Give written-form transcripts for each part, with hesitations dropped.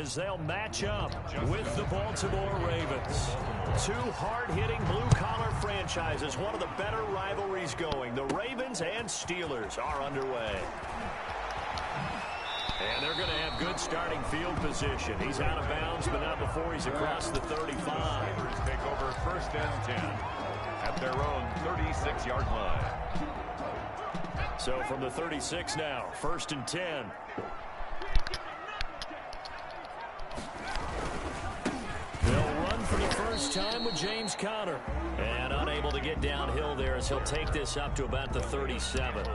as they'll match up with the Baltimore Ravens. Two hard-hitting blue-collar franchises, one of the better rivalries going. The Ravens and Steelers are underway. And they're going to have good starting field position. He's out of bounds, but not before he's across the 35. Take over first and 10 at their own 36-yard line. So from the 36 now, first and 10. They'll run for the first time with James Conner. And unable to get downhill there as he'll take this up to about the 37.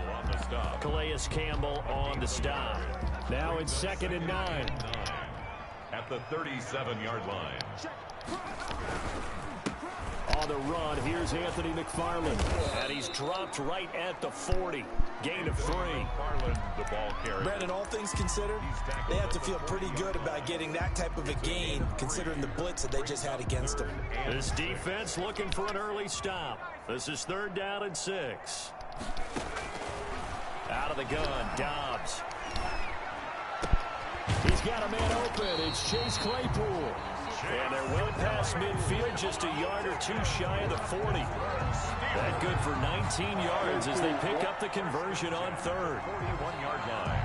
Calais Campbell on the stop. Now it's second and 9. At the 37-yard line. On the run, here's Anthony McFarland. And he's dropped right at the 40. Gain of 3. The ball carrier. Brandon, all things considered, they have to feel pretty good about getting that type of a gain, considering the blitz that they just had against them. This defense looking for an early stop. This is 3rd down and 6. Out of the gun, Dobbs. He's got a man open. It's Chase Claypool. And they're well past midfield, just a yard or two shy of the 40. That good for 19 yards as they pick up the conversion on 3rd. 41-yard line.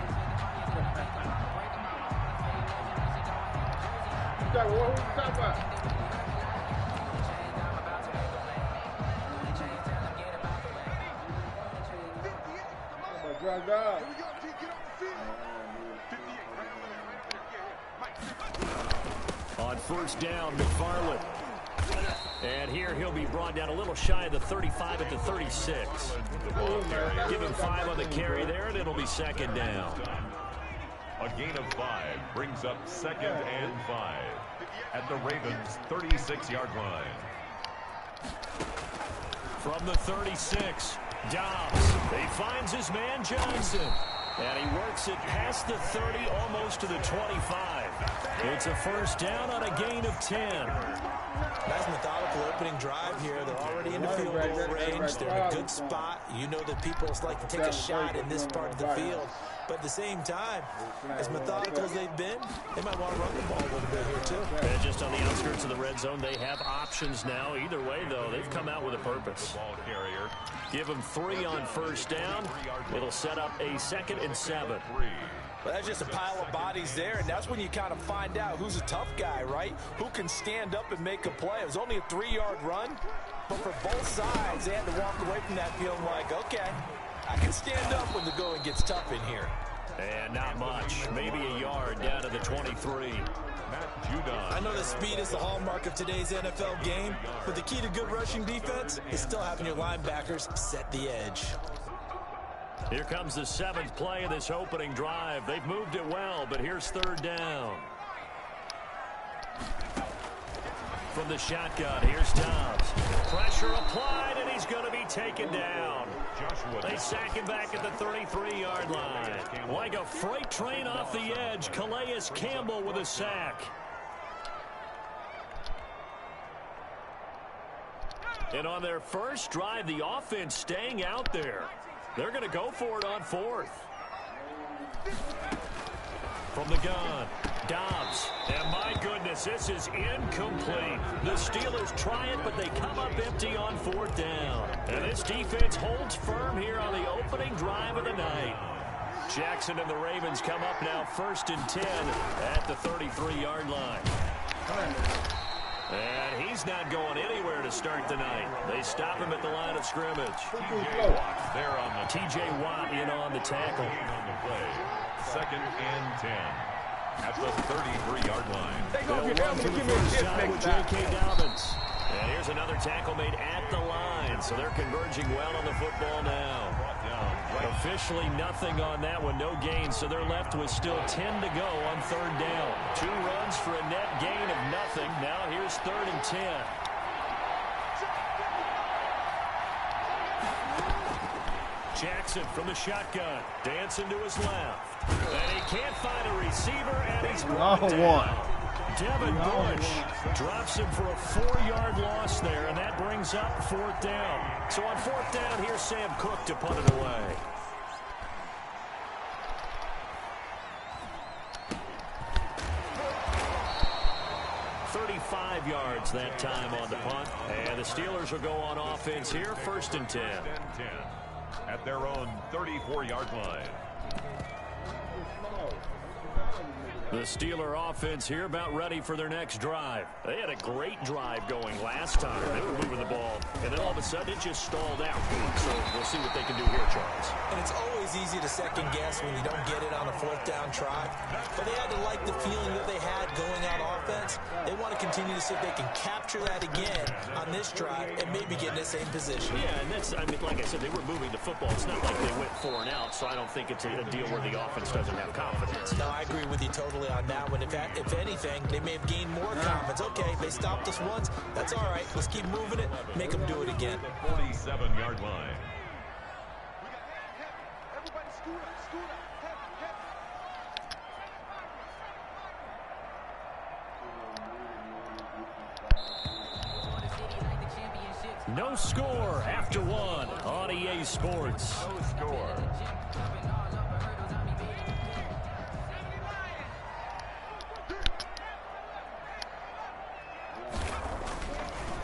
On first down, McFarland. And here he'll be brought down a little shy of the 35 at the 36. Give him 5 on the carry there, and it'll be second down. A gain of 5 brings up 2nd and 5 at the Ravens' 36-yard line. From the 36, Dobbs. He finds his man Johnson. And he works it past the 30, almost to the 25. It's a first down on a gain of 10. Nice methodical opening drive here. They're already in the field goal range. They're in a good spot. You know that people like to take a shot in this part of the field. But at the same time, as methodical as they've been, they might want to run the ball a little bit here, too. And just on the outskirts of the red zone, they have options now. Either way, though, they've come out with a purpose. Ball carrier. Give them 3 on first down. It'll set up a 2nd and 7. But that's just a pile of bodies there, and that's when you kind of find out who's a tough guy, right? Who can stand up and make a play. It was only a 3-yard run, but for both sides, they had to walk away from that feeling like, okay, I can stand up when the going gets tough in here. And not much. Maybe a yard down to the 23. I know that speed is the hallmark of today's NFL game, but the key to good rushing defense is still having your linebackers set the edge. Here comes the 7th play of this opening drive. They've moved it well, but here's 3rd down. From the shotgun, here's Dobbs. Pressure applied, and he's going to be taken down. They sack him back at the 33-yard line. Like a freight train off the edge, Calais Campbell with a sack. And on their first drive, the offense staying out there. They're going to go for it on 4th. From the gun, Dobbs. And my goodness, this is incomplete. The Steelers try it, but they come up empty on 4th down. And this defense holds firm here on the opening drive of the night. Jackson and the Ravens come up now 1st and 10 at the 33-yard line. And he's not going anywhere to start the night. They stop him at the line of scrimmage. T.J. Watt in on the tackle. On the play. 2nd and 10 at the 33-yard line. They'll run for the first time with J.K. Dobbins. And here's another tackle made at the line. So they're converging well on the football now. Officially nothing on that one, no gain, so they're left with still 10 to go on 3rd down. 2 runs for a net gain of nothing. Now here's 3rd and 10. Jackson from the shotgun, dancing to his left. And he can't find a receiver, and he's brought down. Devin Bush drops him for a 4-yard loss there, and that brings up 4th down. So on 4th down, here's Sam Cook to punt it away. 5 yards that time on the punt. And the Steelers will go on offense here, 1st and 10. At their own 34-yard line. The Steeler offense here about ready for their next drive. They had a great drive going last time. They were moving the ball, and then all of a sudden it just stalled out. So we'll see what they can do here, Charles. And it's always easy to second guess when you don't get it on a 4th down try. But they had to like the feeling that they had going out offense. They want to continue to see if they can capture that again on this drive and maybe get in the same position. Yeah, and that's, I mean, like I said, they were moving the football. It's not like they went 4 and out, so I don't think it's a deal where the offense doesn't have confidence. No, I agree with you totally on that one. If anything, they may have gained more confidence. Okay, they stopped us once. That's all right. Let's keep moving it. Make them do it again. The 47-yard line. No score after 1 on EA Sports. No score.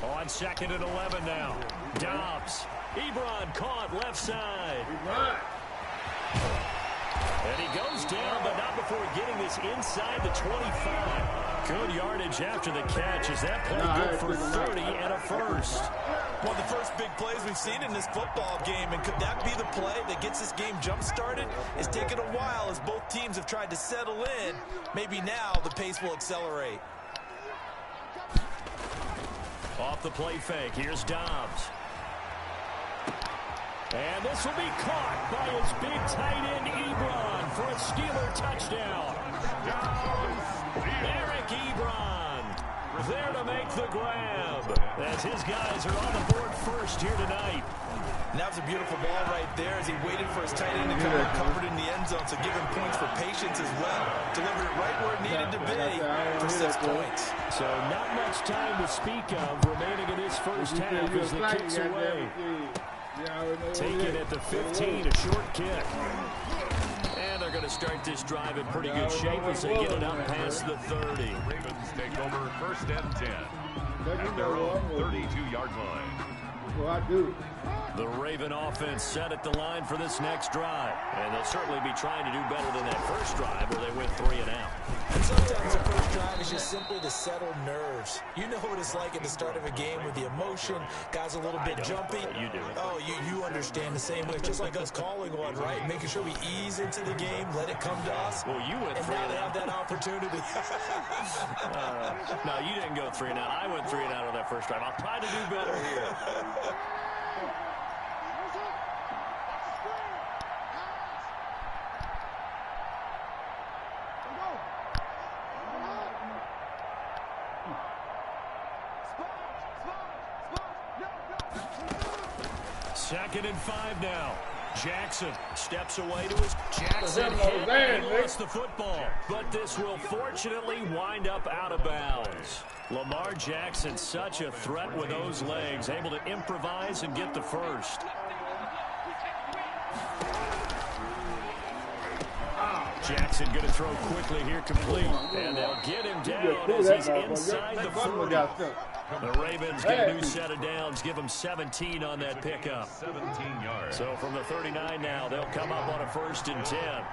On 2nd and 11 now. Dobbs. Ebron caught left side. And he goes down, but not before getting this inside the 25. Good yardage after the catch. Is that play good for 30 and a first? One of the first big plays we've seen in this football game, and could that be the play that gets this game jump-started? It's taken a while as both teams have tried to settle in. Maybe now the pace will accelerate. Off the play fake, here's Dobbs. And this will be caught by his big tight end, Ebron, for a Steeler touchdown. Eric Ebron there to make the grab, as his guys are on the board first here tonight. And that was a beautiful ball right there as he waited for his tight end to come uncovered in the end zone, so give him points for patience as well. Delivered it right where it needed to be for 6 points. So not much time to speak of remaining in this first half as the kick's away. Take it at the 15, a short kick. And they're going to start this drive in pretty good shape as they get it up past the 30. Ravens take over 1st and 10. At their own 32-yard line. The Raven offense set at the line for this next drive. And they'll certainly be trying to do better than that first drive where they went 3 and out. And sometimes the first drive is just simply to settle nerves. You know what it's like at the start of a game with the emotion. Guys a little bit jumpy. You do. Oh, you understand the same way. It's just like us calling one, right? Making sure we ease into the game, let it come to us. Well, you went 3 and now and they out. have that opportunity. No, you didn't go 3 and out. I went 3 and out on that first drive. I'll try to do better here. Second and 5 now. Jackson steps away to his Jackson hit and he lost the football. But this will fortunately wind up out of bounds. Lamar Jackson, such a threat with those legs, able to improvise and get the first. Jackson going to throw quickly here, complete. And they'll get him down as he's inside the 40. The Ravens get a new set of downs, give them 17 on that pickup. 17 yards. So from the 39 now, they'll come up on a 1st and 10.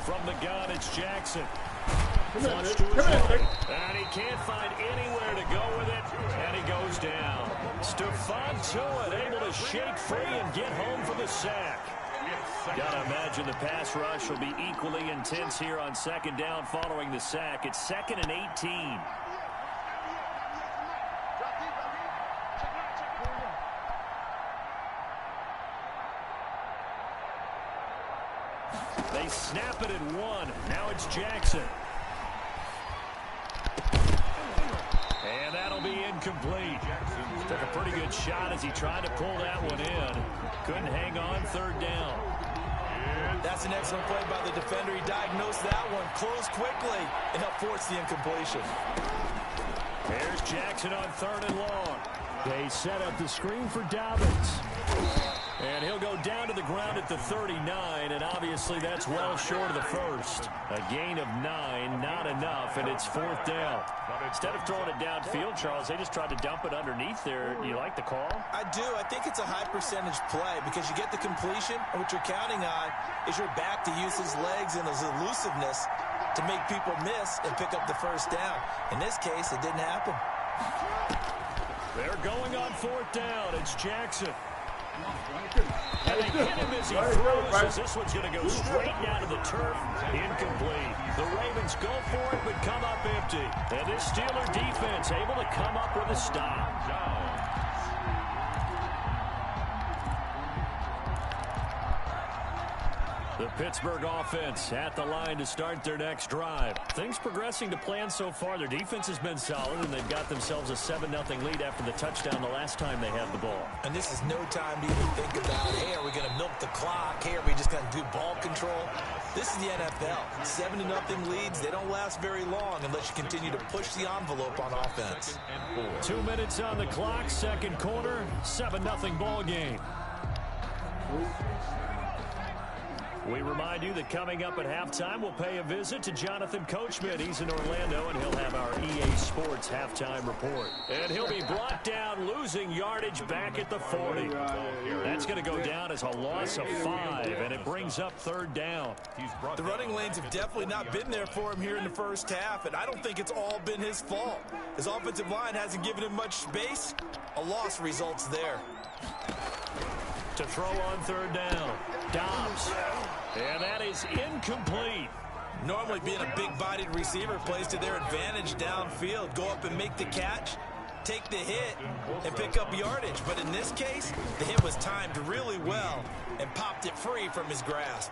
From the gun, it's Jackson. Flush to his right, and he can't find anywhere to go with it, and he goes down. Stephon Tuitt able to shake free and get home for the sack. Gotta imagine the pass rush will be equally intense here on 2nd down following the sack. It's 2nd and 18. They snap it at 1. Now it's Jackson. And that'll be incomplete. Took a pretty good shot as he tried to pull that one in. Couldn't hang on 3rd down. That's an excellent play by the defender. He diagnosed that one, closed quickly, and helped force the incompletion. There's Jackson on 3rd and long. They set up the screen for Dobbins. And he'll go down to the ground at the 39, and obviously that's well short of the first. A gain of 9, not enough, and it's 4th down. Instead of throwing it downfield, Charles, they just tried to dump it underneath there. Do you like the call? I do. I think it's a high percentage play because you get the completion, and what you're counting on is your back to use his legs and his elusiveness to make people miss and pick up the first down. In this case, it didn't happen. They're going on 4th down. It's Jackson. And they hit him as he throws, as this one's going to go straight down to the turf. Incomplete. The Ravens go for it, but come up empty. And this Steeler defense able to come up with a stop. The Pittsburgh offense at the line to start their next drive. Things progressing to plan so far. Their defense has been solid, and they've got themselves a 7-0 lead after the touchdown the last time they had the ball. And this is no time to even think about, hey, are we going to milk the clock? Hey, are we just going to do ball control? This is the NFL. 7-0 leads, they don't last very long unless you continue to push the envelope on offense. 2 minutes on the clock, second quarter, 7-0 ball game. We remind you that coming up at halftime, we'll pay a visit to Jonathan Coachman. He's in Orlando, and he'll have our EA Sports halftime report. And he'll be brought down, losing yardage back at the 40. That's going to go down as a loss of 5, and it brings up 3rd down. The running lanes have definitely not been there for him here in the first half, and I don't think it's all been his fault. His offensive line hasn't given him much space. A loss results there. To throw on 3rd down, Dobbs. And that is incomplete. Normally being a big-bodied receiver plays to their advantage downfield. Go up and make the catch, take the hit, and pick up yardage. But in this case, the hit was timed really well and popped it free from his grasp.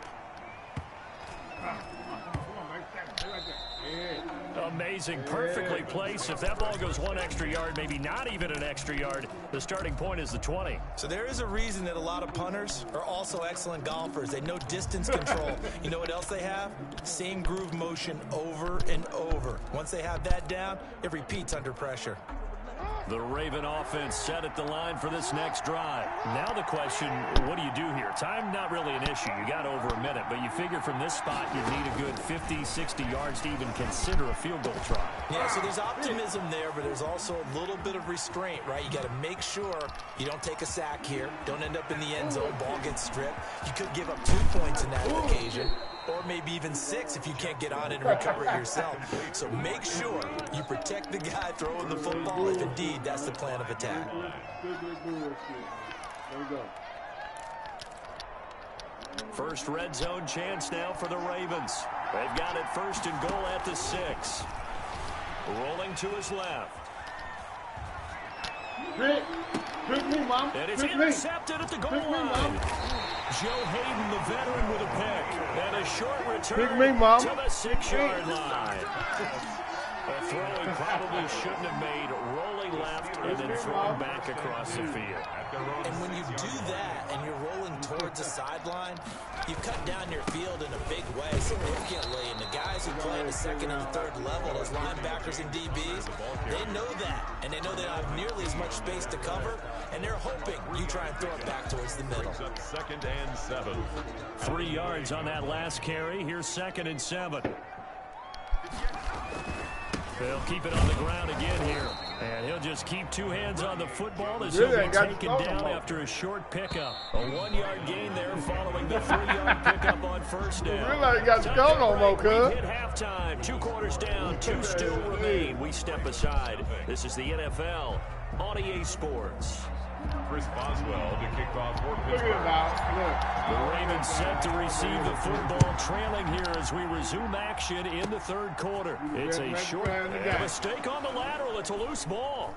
Amazing, perfectly placed. If that ball goes 1 extra yard, maybe not even an extra yard, the starting point is the 20. So there is a reason that a lot of punters are also excellent golfers. They know distance control. You know what else they have? Same groove motion over and over. Once they have that down, it repeats under pressure. The Raven offense set at the line for this next drive. Now the question, what do you do here? Time, not really an issue. You got over a minute, but you figure from this spot you need a good 50, 60 yards to even consider a field goal try. Yeah, so there's optimism there, but there's also a little bit of restraint, right? You got to make sure you don't take a sack here. Don't end up in the end zone. Ball gets stripped. You could give up 2 points in that occasion, or maybe even 6 if you can't get on it and recover it yourself. So make sure you protect the guy throwing the football if indeed that's the plan of attack. First red zone chance now for the Ravens. They've got it 1st and goal at the 6. Rolling to his left. And it's intercepted at the goal line. Joe Hayden, the veteran, with a pick. And a short return to the 6-yard line. A throw he probably shouldn't have made, rolling left and then throwing back across the field. And when you do that and you're rolling towards the sideline, you cut down your field in a big way significantly. And the guys who play at the 2nd and 3rd level as linebackers and DBs, they know that. And they know they don't have nearly as much space to cover. And they're hoping you try and throw it back towards the middle. 2nd and 7. 3 yards on that last carry. Here's 2nd and 7. They'll keep it on the ground again here. And he'll just keep 2 hands on the football as he'll be taken down after a short pickup. A 1-yard gain there following the 3-yard pickup on 1st down. Really got to go no more, cuz. Hit halftime. 2 quarters down. 2 still remain. We step aside. This is the NFL on EA Sports. Chris Boswell to kick off for Pittsburgh. The Ravens set to receive the football, trailing here as we resume action in the 3rd quarter. It's a short mistake on the lateral. It's a loose ball.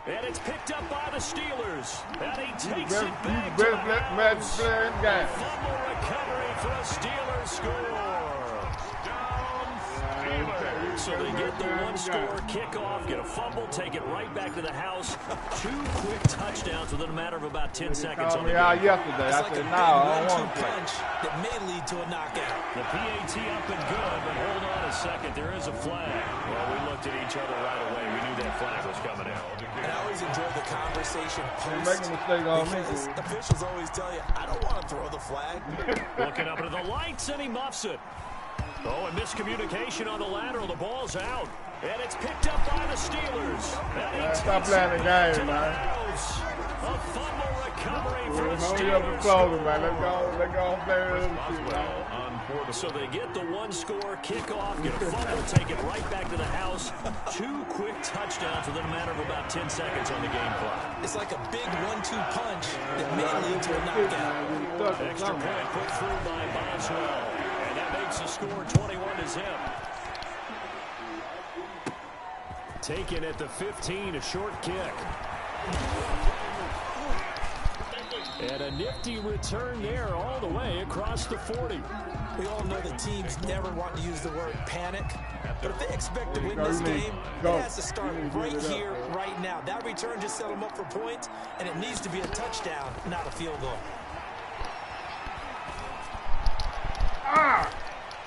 And it's picked up by the Steelers. And he takes it back to the house. Fumble recovery for a Steelers score. So they get the one-score kickoff, get a fumble, take it right back to the house. 2 quick touchdowns within a matter of about 10 seconds on the game. Yesterday. It's I like said, a no, I big don't want 1-2 to play. punch that may lead to a knockout. The PAT up and good, but hold on a second. There is a flag. Well, we looked at each other right away. We knew that flag was coming out. And I always enjoy the conversation post. Make a mistake on me. Because officials always tell you, I don't want to throw the flag. Looking up into the lights, and he muffs it. Oh, and miscommunication on the lateral. The ball's out. And it's picked up by the Steelers. Stop playing the game, man. A fumble recovery for the Hold you up and Steelers. close it, man. Let's go play with them. So they get the one-score kickoff, get a fumble, take it right back to the house. 2 quick touchdowns within a matter of about 10 seconds on the game clock. It's like a big 1-2 punch that may lead to a knockout. Extra point put through by Boswell. And that makes the score 21-0. Taken at the 15, a short kick. And a nifty return there all the way across the 40. We all know the teams never want to use the word panic, but if they expect to win this game, it has to start right here, right now. That return just set them up for points, and it needs to be a touchdown, not a field goal.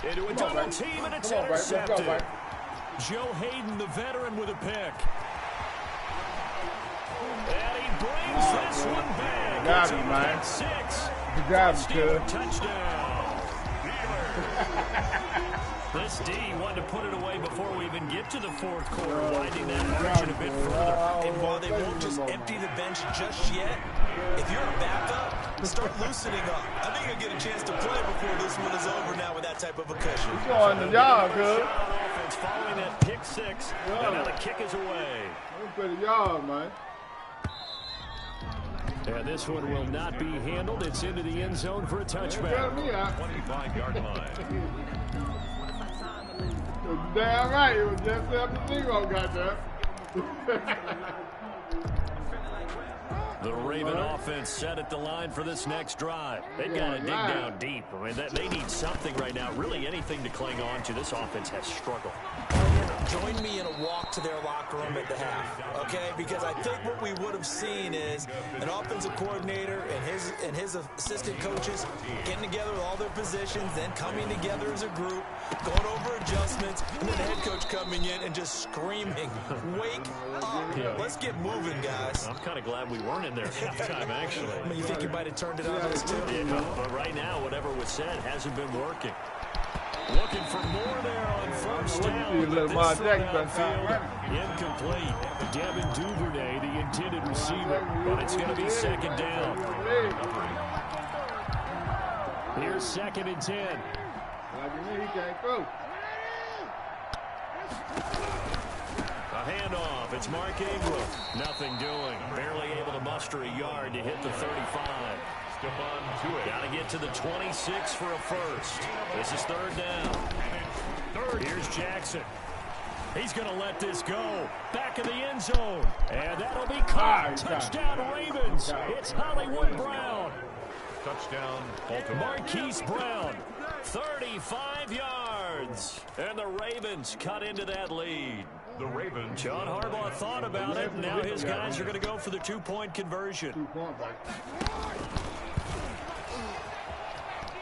Into a double team, and it's intercepted. Joe Hayden, the veteran, with a pick. And he brings this one back. It's a 6. Good job, Steeler touchdown. This D wanted to put it away before we even get to the 4th quarter, winding that margin a bit further. And while they won't just empty the bench just yet, if you're a backup, start loosening up. I think you'll get a chance to play before this one is over now with that type of a cushion. You're going the yard, cuz. Offense following that pick 6, and now the kick is away. Play the yard, man. And this one will not be handled. It's into the end zone for a touchback. 25-yard line. Damn right, it was just 7-0, goddamn. The Raven offense set at the line for this next drive. They've got to dig down deep. I mean, they need something right now, really anything to cling on to. This offense has struggled. Join me in a walk to their locker room at the half, okay? Because I think what we would have seen is an offensive coordinator and his assistant coaches getting together with all their positions, then coming together as a group, going over adjustments, and then the head coach coming in and just screaming, "Wake up! Let's get moving, guys." I'm kind of glad we weren't in there halftime, actually. I mean, you think you might have turned it on us too? Yeah, but right now, whatever was said hasn't been working. Looking for more there on first down. Incomplete. Devin Duvernay, the intended receiver. But it's going to be 2nd down. Here's 2nd and 10. A handoff. It's Mark Ingram. Nothing doing. Barely able to muster a yard to hit the 35. Stephon Tuitt. Got to get to the 26 for a first. This is 3rd down. Here's Jackson. He's going to let this go. Back in the end zone. And that'll be caught. Touchdown Ravens. It's Hollywood Brown. Touchdown Baltimore. Marquise Brown. 35 yards. And the Ravens cut into that lead. The Ravens. John Harbaugh thought about it. Now his guys are going to go for the 2-point conversion.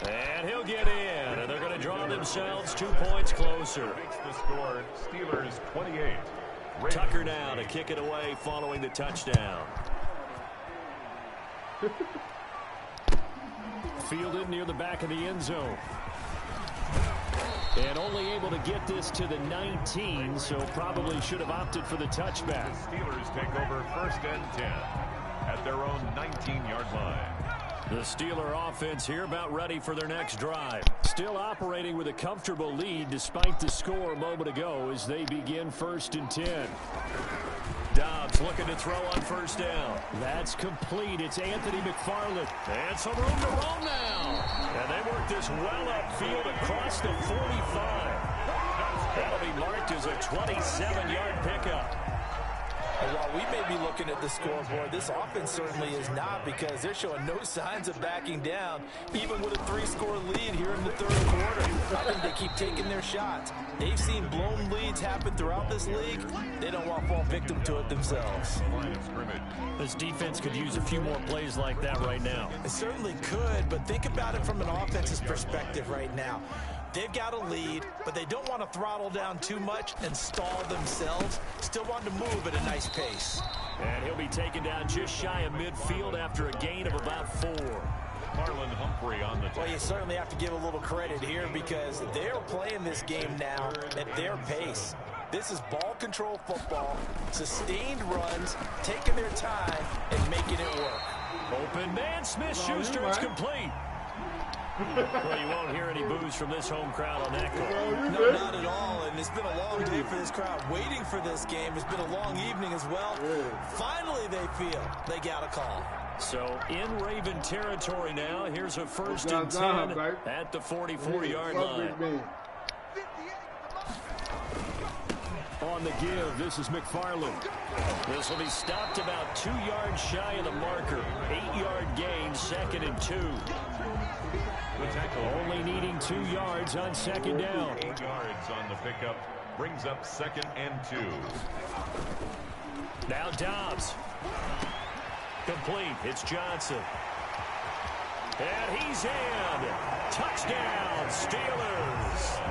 And he'll get in, and they're going to draw themselves 2 points closer. Makes the score Steelers 28. Ravens Tucker now to kick it away following the touchdown. Fielded near the back of the end zone. And only able to get this to the 19, so probably should have opted for the touchback. The Steelers take over 1st and 10 at their own 19-yard line. The Steeler offense here about ready for their next drive. Still operating with a comfortable lead despite the score a moment ago as they begin 1st and 10. Dobbs looking to throw on 1st down. That's complete. It's Anthony McFarland. And some room to roam now. And they work this well upfield across the 45. That'll be marked as a 27-yard pickup. And while we may be looking at the scoreboard, this offense certainly is not, because they're showing no signs of backing down, even with a 3-score lead here in the third quarter. I think they keep taking their shots. They've seen blown leads happen throughout this league. They don't want to fall victim to it themselves. This defense could use a few more plays like that right now. It certainly could, but think about it from an offense's perspective right now. They've got a lead, but they don't want to throttle down too much and stall themselves. Still want to move at a nice pace. And he'll be taken down just shy of midfield after a gain of about 4. Marlon Humphrey on the Well, you certainly have to give a little credit here, because they're playing this game now at their pace. This is ball control football, sustained runs, taking their time and making it work. Open man, Smith-Schuster, it's complete. Well, you won't hear any boos from this home crowd on that call. No, not at all, and it's been a long day for this crowd waiting for this game. It's been a long evening as well. Finally, they feel they got a call. So, in Raven territory now, here's a 1st and 10 at the 44-yard line. On the give, this is McFarland. This will be stopped about 2 yards shy of the marker. 8-yard gain, 2nd and 2. The tackle. Only needing 2 yards on 2nd down. 8 yards on the pickup. Brings up 2nd and 2. Now Dobbs. Complete. It's Johnson. And he's in. Touchdown, Steelers.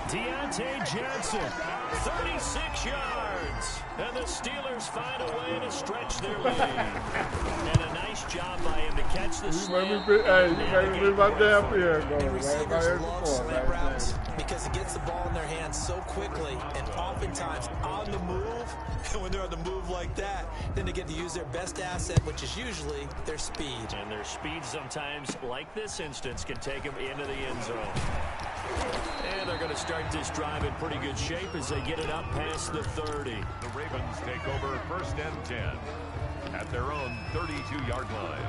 Deontay Johnson, 36 yards. And the Steelers find a way to stretch their lead. And a nice job by him to catch the snap. Hey, you made me lose my damn fear. And receivers love slant routes because it gets the ball in their hands so quickly, and oftentimes on the move. And when they're on the move like that, then they get to use their best asset, which is usually their speed. And their speed sometimes, like this instance, can take them into the end zone. And they're going to start this drive in pretty good shape as they get it up past the 30. The Ravens take over 1st and 10 at their own 32-yard line.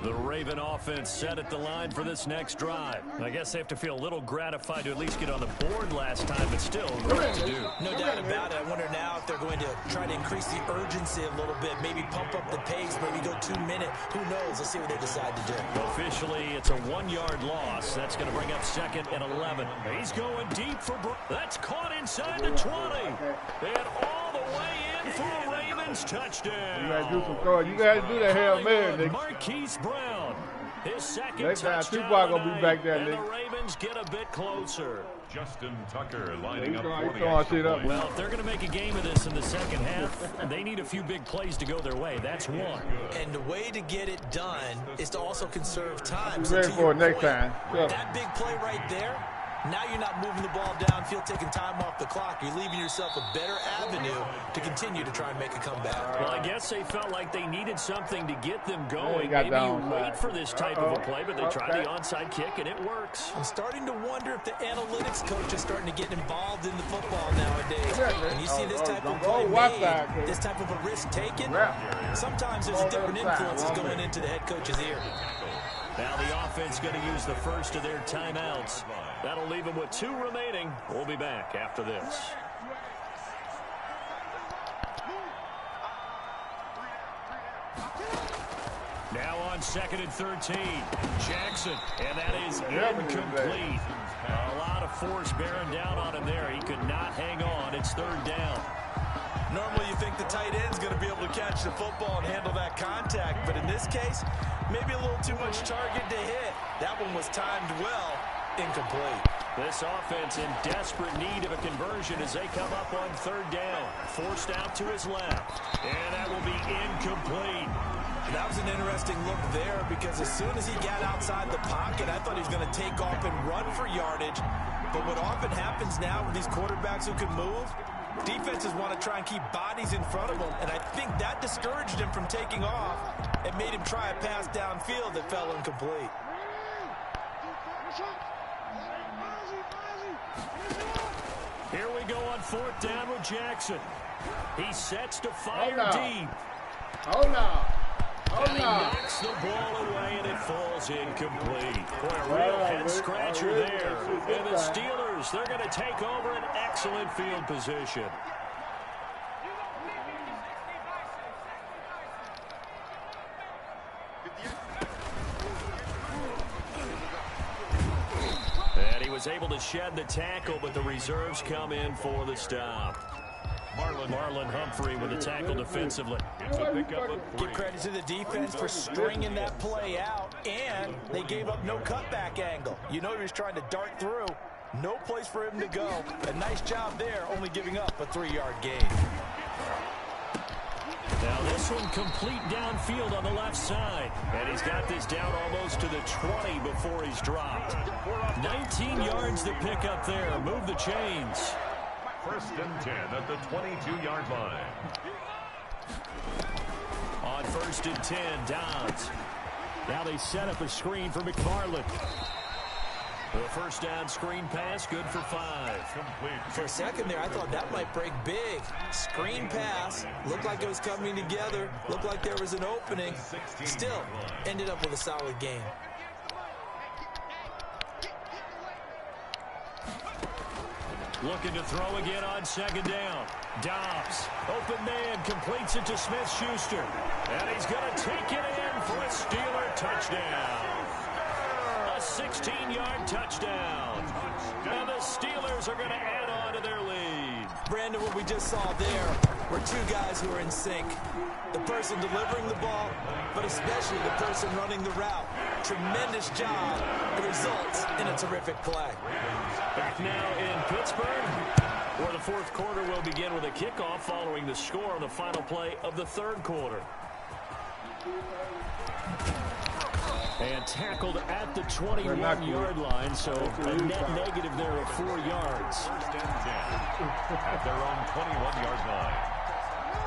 The Raven offense set at the line for this next drive. I guess they have to feel a little gratified to at least get on the board last time, but still work to do. No doubt about it. I wonder now if they're going to try to increase the urgency a little bit, maybe pump up the pace, maybe go 2 minute. Who knows? Let's see what they decide to do. Officially, it's a 1-yard loss. That's going to bring up 2nd and 11. He's going deep for that's caught inside the 20. And all the way in for a Ravens touchdown. You gotta do some throwing. You gotta do that Hail Mary, Nick. Marquise Brown. His second Next time, touchdown Tupac gonna be back there, and Nick. the Ravens get a bit closer. Justin Tucker lining up for He's the throwing extra shit up. point. Well, if they're going to make a game of this in the second half, they need a few big plays to go their way. That's one. And the way to get it done is to also conserve time. Be So ready to for your it next point, time. Sure. that big play right there, now you're not moving the ball downfield, taking time off the clock. You're leaving yourself a better avenue to continue to try and make a comeback. Well, I guess they felt like they needed something to get them going. got Maybe down you side. wait for this type of a play, but they tried Okay. the onside kick, and it works. I'm starting to wonder if the analytics coach is starting to get involved in the football nowadays. And you see this type of play made, this type of a risk taken, sometimes there's a different influences going into the head coach's ear. Now the offense going to use the first of their timeouts. That'll leave them with 2 remaining. We'll be back after this. Now on 2nd and 13. Jackson, and that is incomplete. A lot of force bearing down on him there. He could not hang on. It's 3rd down. Normally you think the tight end's going to be able to catch the football and handle that contact, but in this case, maybe a little too much target to hit. That one was timed well, incomplete. This offense in desperate need of a conversion as they come up on 3rd down. Forced out to his left, and that will be incomplete. That was an interesting look there because as soon as he got outside the pocket, I thought he was going to take off and run for yardage. But what often happens now with these quarterbacks who can move, defenses want to try and keep bodies in front of them, and I think that discouraged him from taking off and made him try a pass downfield that fell incomplete. Here we go on 4th down with Jackson. He sets to fire deep. Hold on. And he knocks the ball away, and it falls incomplete. Boy, a real head-scratcher there. And the Steelers, they're going to take over an excellent field position. was able to shed the tackle, but the reserves come in for the stop. Marlon Humphrey with the tackle defensively. It's a pickup of 3. Give credit to the defense for stringing that play out, and they gave up no cutback angle. You know he was trying to dart through. No place for him to go. A nice job there, only giving up a 3-yard gain. Now this one complete downfield on the left side. And he's got this down almost to the 20 before he's dropped. 19 yards to pick up there. Move the chains. 1st and 10 at the 22-yard line. On 1st and 10, Dobbs. Now they set up a screen for McFarland. The first down screen pass, good for 5. Complete. For a second there, I thought that might break big. Screen pass, looked like it was coming together, looked like there was an opening. Still, ended up with a solid game. Looking to throw again on 2nd down. Dobbs, open man, completes it to Smith-Schuster. And he's going to take it in for a Steeler touchdown. A 16-yard touchdown. And the Steelers are going to add on to their lead. Brandon, what we just saw there were 2 guys who are in sync. The person delivering the ball, but especially the person running the route. Tremendous job. It results in a terrific play. Back now in Pittsburgh, where the 4th quarter will begin with a kickoff following the score on the final play of the 3rd quarter. And tackled at the 21-yard line, so a net negative there of 4 yards. 1st and 10 at their own 21-yard line.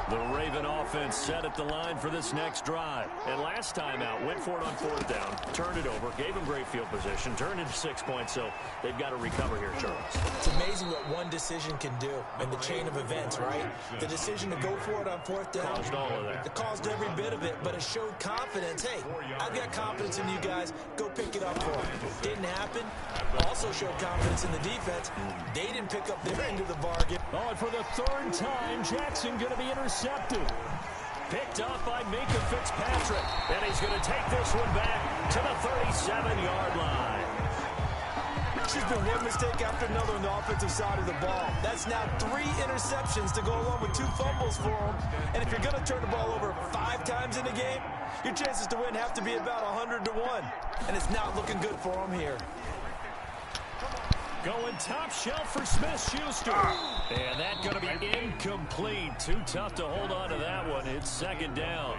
The Raven offense set at the line for this next drive. And last time out, went for it on 4th down, turned it over, gave them great field position, turned into 6 points, so they've got to recover here, Charles. It's amazing what one decision can do in the chain of events, right? The decision to go for it on 4th down. Caused all of that. It caused every bit of it, but it showed confidence. Hey, I've got confidence in you guys. Go pick it up for them. Didn't happen. Also showed confidence in the defense. They didn't pick up their end of the bargain. Oh, and for the 3rd time, Jackson going to be intercepted. Picked off by Minka Fitzpatrick. And he's going to take this one back to the 37-yard line. She's been one mistake after another on the offensive side of the ball. That's now 3 interceptions to go along with 2 fumbles for them. And if you're going to turn the ball over 5 times in a game, your chances to win have to be about 100 to 1. And it's not looking good for them here. Going top shelf for Smith-Schuster. And that's going to be incomplete. Too tough to hold on to that one. It's 2nd down.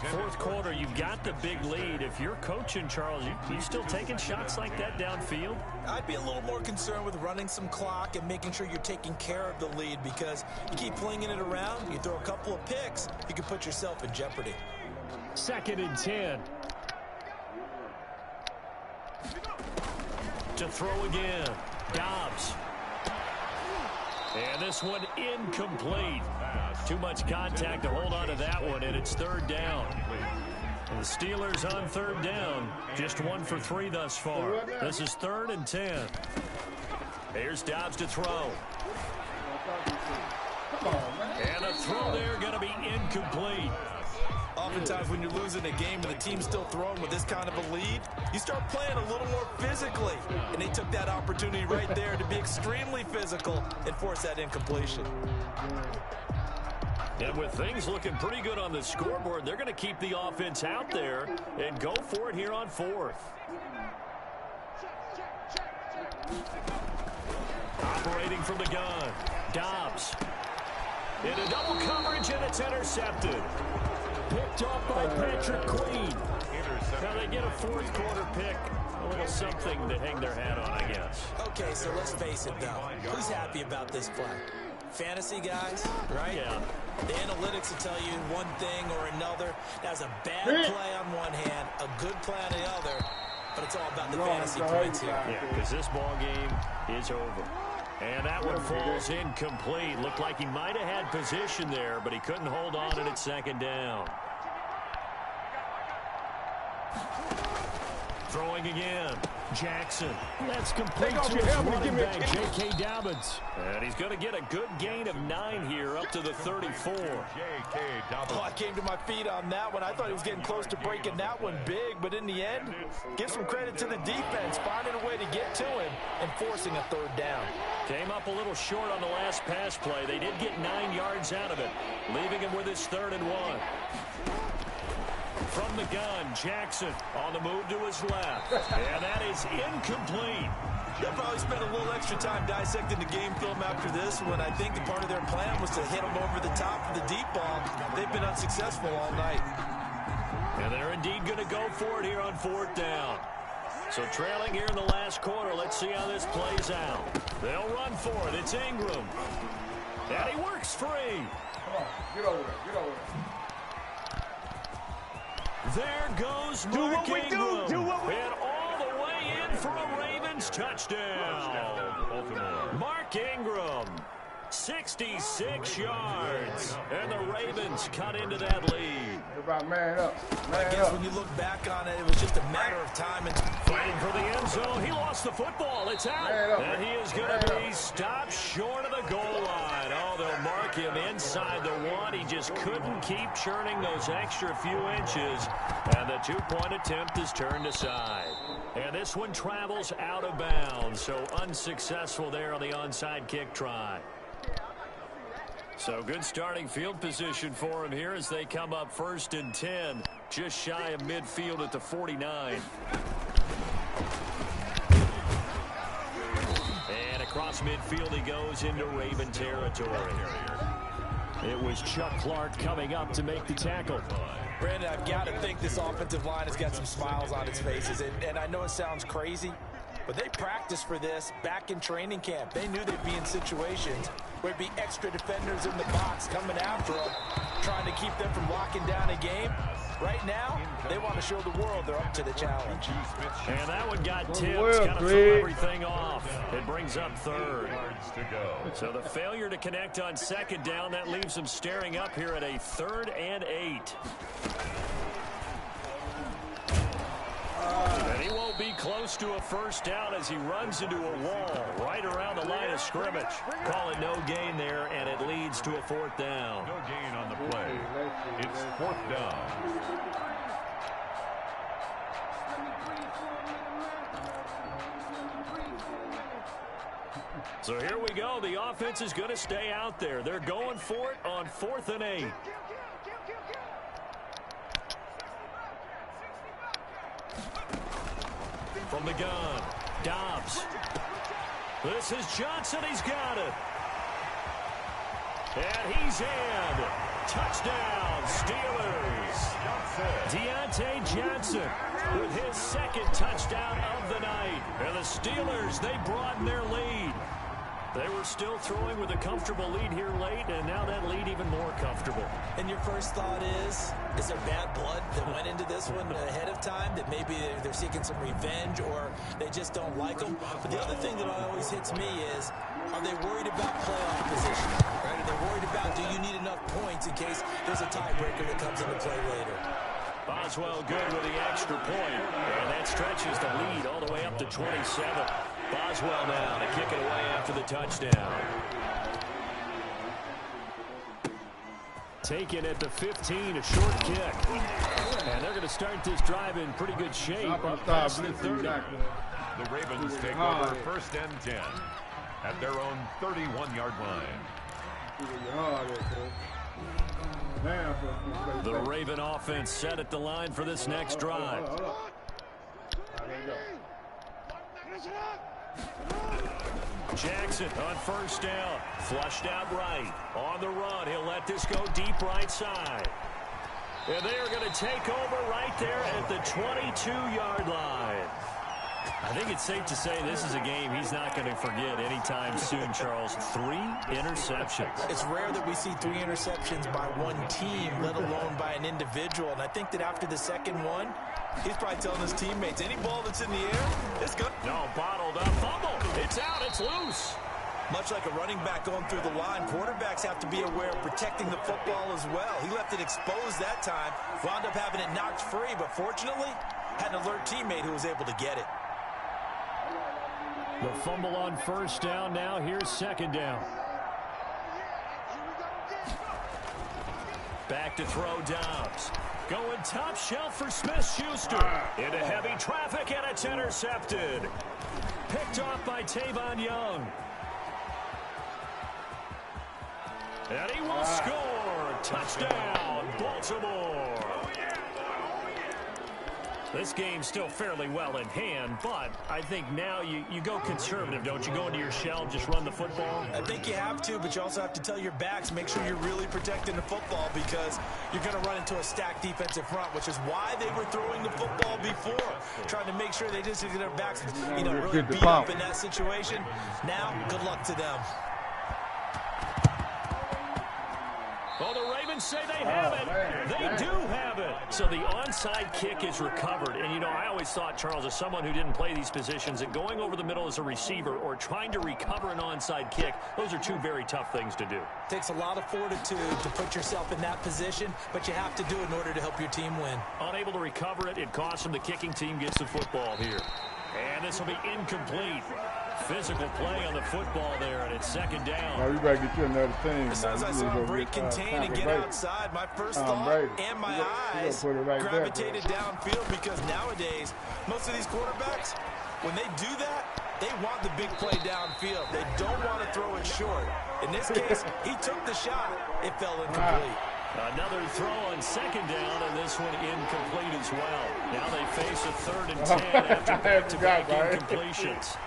4th quarter, you've got the big lead. If you're coaching, Charles, you still taking shots like that downfield? I'd be a little more concerned with running some clock and making sure you're taking care of the lead, because you keep flinging it around, you throw a couple of picks, you can put yourself in jeopardy. 2nd and 10. To throw again. Dobbs. And this one incomplete. Too much contact to hold on to that one, and it's 3rd down. And the Steelers on 3rd down. Just 1 for 3 thus far. This is 3rd and 10. Here's Dobbs to throw. And a throw there going to be incomplete. Oftentimes when you're losing a game and the team's still throwing with this kind of a lead, you start playing a little more physically. And they took that opportunity right there to be extremely physical and force that incompletion. And with things looking pretty good on the scoreboard, they're going to keep the offense out there and go for it here on 4th. Operating from the gun, Dobbs. Into double coverage, and it's intercepted. Picked off by Patrick Queen. Now they get a 4th quarter pick. A little something to hang their hat on, I guess. Okay, so let's face it, though. Who's happy about this play? Fantasy guys, right? Yeah. The analytics will tell you one thing or another. That's a bad play on one hand, a good play on the other, but it's all about the fantasy points here. Yeah, because this ball game is over. And that one falls incomplete. Looked like he might have had position there, but he couldn't hold on, and it's 2nd down. Throwing again. Jackson. That's complete Take off to your his helmet and running give me a back, kick. J.K. Dobbins. And he's going to get a good gain of 9 here up to the 34. J.K. Dobbins. Oh, I came to my feet on that one. I thought he was getting close to breaking that one big, but in the end, give some credit to the defense, finding a way to get to him and forcing a third down. Came up a little short on the last pass play. They did get 9 yards out of it, leaving him with his 3rd and 1. From the gun, Jackson on the move to his left. And that is incomplete. They'll probably spend a little extra time dissecting the game film after this when I think the part of their plan was to hit them over the top of the deep ball. They've been unsuccessful all night. And they're indeed going to go for it here on 4th down. So trailing here in the last quarter, let's see how this plays out. They'll run for it. It's Ingram. And he works free. Come on, get over there, get over there. There goes Mark Ingram. And all the way in for a Ravens touchdown. Baltimore. Mark Ingram, 66 yards. And the Ravens cut into that lead. Everybody man up. I Man guess up. when you look back on it, it was just a matter of time. And Fighting for the end zone. He lost the football. It's out. Man up, And he is going man to up. be stopped short of the goal line. Oh, they'll mark him inside the 1. He just couldn't keep churning those extra few inches. And the 2-point attempt is turned aside. And this one travels out of bounds. So unsuccessful there on the onside kick try. So good starting field position for him here as they come up 1st and 10. Just shy of midfield at the 49. And across midfield he goes into Raven territory. It was Chuck Clark coming up to make the tackle. Brandon, I've got to think this offensive line has got some smiles on its faces. And I know it sounds crazy, but they practiced for this back in training camp. They knew they'd be in situations where there'd be extra defenders in the box coming after them, trying to keep them from locking down a game. Right now, they want to show the world they're up to the challenge. And that one got tipped. Well, Got to throw Greg. everything off. It brings up 3rd. Yards to go. So the failure to connect on 2nd down, that leaves them staring up here at a 3rd and 8. And he won't be close to a 1st down as he runs into a wall right around the line of scrimmage. Call it no gain there, and it leads to a 4th down. No gain on the play. It's 4th down. So here we go. The offense is going to stay out there. They're going for it on 4th and 8. From the gun, Dobbs. This is Johnson. He's got it. And he's in. Touchdown, Steelers. Deontay Johnson with his 2nd touchdown of the night. And the Steelers, they broaden their lead. They were still throwing with a comfortable lead here late, and now that lead even more comfortable. And your first thought is there bad blood that went into this one ahead of time, that maybe they're seeking some revenge or they just don't like them? But the other thing that always hits me is, are they worried about playoff position? Right? Are they worried about, do you need enough points in case there's a tiebreaker that comes into play later? Boswell good with the extra point, and that stretches the lead all the way up to 27. Boswell now to kick it away after the touchdown. Taken at the 15, a short kick. And they're going to start this drive in pretty good shape up past the 30. The Ravens take over 1st and 10 at their own 31-yard line. The Raven offense set at the line for this next drive. Jackson on 1st down, flushed out right. On the run, he'll let this go deep right side. And they are going to take over right there at the 22-yard line. I think it's safe to say this is a game he's not going to forget anytime soon, Charles. 3 interceptions. It's rare that we see 3 interceptions by one team, let alone by an individual. And I think that after the 2nd one, he's probably telling his teammates, any ball that's in the air, it's good. No, bottled up, fumble. It's out, it's loose. Much like a running back going through the line, quarterbacks have to be aware of protecting the football as well. He left it exposed that time, wound up having it knocked free, but fortunately, had an alert teammate who was able to get it. The fumble on first down. Now here's second down. Back to throw Dobbs. Going top shelf for Smith-Schuster. Into heavy traffic, and it's intercepted. Picked off by Tavon Young. And he will score. Touchdown, Baltimore. This game's still fairly well in hand, but I think now you go conservative, don't you? Go into your shell, just run the football? I think you have to, but you also have to tell your backs, make sure you're really protecting the football because you're going to run into a stacked defensive front, which is why they were throwing the football before, trying to make sure they just get their backs, really beat up in that situation. Now, good luck to them. Oh, the Ravens say they have it. They do have it. So the onside kick is recovered. And, I always thought, Charles, as someone who didn't play these positions, that going over the middle as a receiver or trying to recover an onside kick, those are two very tough things to do. It takes a lot of fortitude to put yourself in that position, but you have to do it in order to help your team win. Unable to recover it, it costs them. The kicking team gets the football here. And this will be incomplete. Physical play on the football there, and it's second down. Now you better get you another team. As soon as I saw him break contain and get outside, my first thought and my eyes gravitated downfield because nowadays, most of these quarterbacks, when they do that, they want the big play downfield. They don't want to throw it short. In this case, he took the shot. It fell incomplete. Another throw on second down, and this one incomplete as well. Now they face a 3rd and 10 after back-to-back incompletions.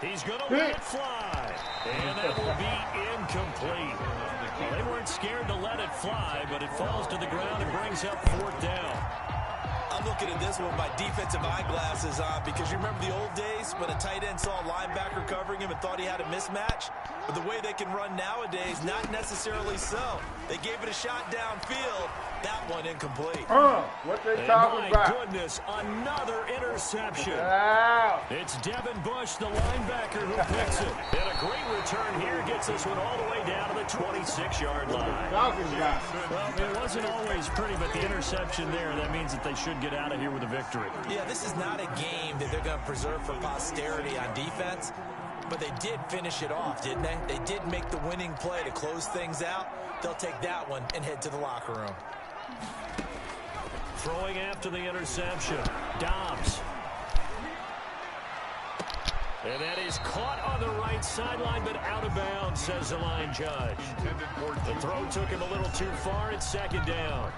He's going to let it fly, and that will be incomplete. Well, they weren't scared to let it fly, but it falls to the ground and brings up 4th down. I'm looking at this one with my defensive eyeglasses on because you remember the old days when a tight end saw a linebacker covering him and thought he had a mismatch? But the way they can run nowadays, not necessarily so. They gave it a shot downfield. That one incomplete. What they talking about? My goodness, another interception. It's Devin Bush, the linebacker, who picks it. And a great return here gets this one all the way down to the 26-yard line. Well, it wasn't always pretty, but the interception there, that means that they should get out of here with a victory. Yeah, this is not a game that they're going to preserve for posterity on defense. But they did finish it off, didn't they? They did make the winning play to close things out. They'll take that one and head to the locker room. Throwing after the interception, Dobbs. And that is caught on the right sideline, but out of bounds, says the line judge. The throw took him a little too far. It's second down.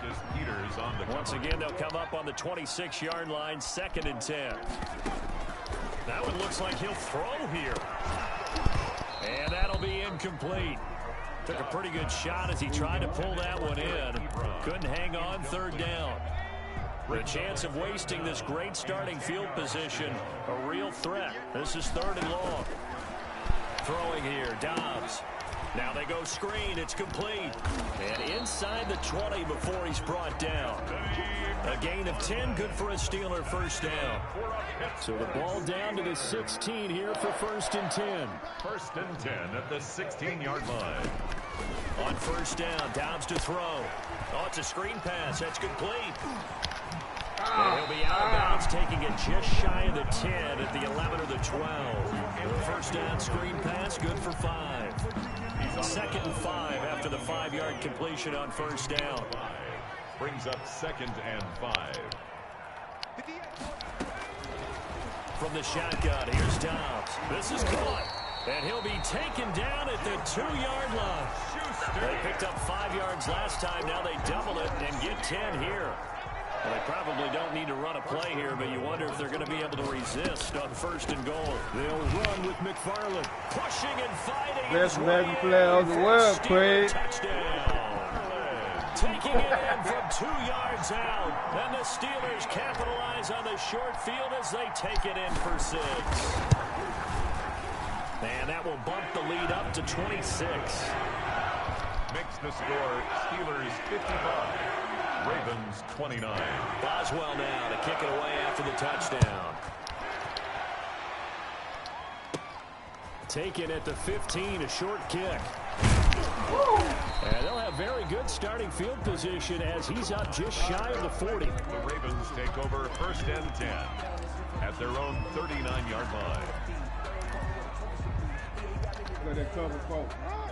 Once again, they'll come up on the 26-yard line, 2nd and 10. That one looks like he'll throw here. And that'll be incomplete. Took a pretty good shot as he tried to pull that one in. Couldn't hang on, 3rd down. The chance of wasting this great starting field position, a real threat. This is 3rd and long. Throwing here, Dobbs. Now they go screen, it's complete. And inside the 20 before he's brought down. A gain of 10, good for a Steeler 1st down. So the ball down to the 16 here for 1st and 10. 1st and 10 at the 16-yard line. On 1st down, Dobbs to throw. Oh, it's a screen pass, that's complete. And he'll be out of bounds, taking it just shy of the 10 at the 11 or the 12. The 1st down screen pass, good for 5. 2nd and 5 after the 5-yard completion on 1st down. Brings up 2nd and 5. From the shotgun, here's Dobbs. This is caught. And he'll be taken down at the 2-yard line. They picked up 5 yards last time. Now they double it and get 10 here. Well, they probably don't need to run a play here, but you wonder if they're going to be able to resist on 1st and goal. They'll run with McFarland. Pushing and fighting. Best American player of the world, Craig. Touchdown. Taking it in from 2 yards out. And the Steelers capitalize on the short field as they take it in for 6. And that will bump the lead up to 26. Makes the score Steelers 55. Ravens 29. Boswell now to kick it away after the touchdown. Taken at the 15, a short kick. And they'll have very good starting field position as he's up just shy of the 40. The Ravens take over 1st and 10 at their own 39-yard line.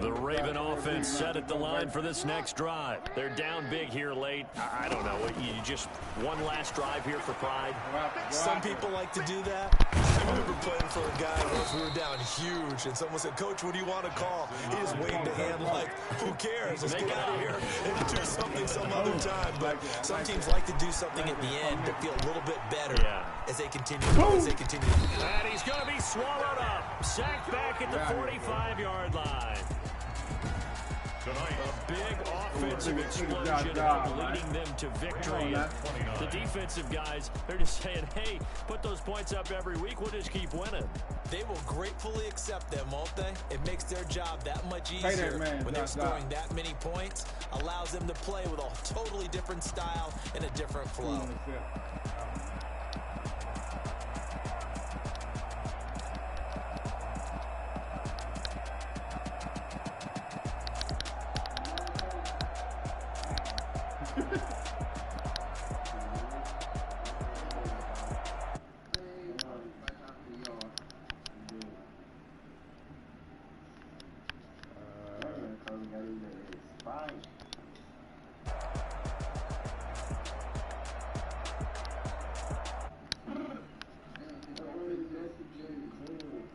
The Raven offense set at the line for this next drive. They're down big here late. I don't know. You just one last drive here for pride? Some people like to do that. I remember playing for a guy once. We were down huge, and someone said, "Coach, what do you want to call?" He just waved a hand like, "Who cares? Let's get out of here and do something some other time." But some teams like to do something at the end to feel a little bit better as they continue. And he's going to be swallowed up. Sacked back at the 45-yard line. Tonight, A big offensive explosion leading them to victory. The defensive guys, they're just saying, hey, put those points up every week. We'll just keep winning. They will gratefully accept them, won't they? It makes their job that much easier when they're scoring that many points. Allows them to play with a totally different style and a different flow.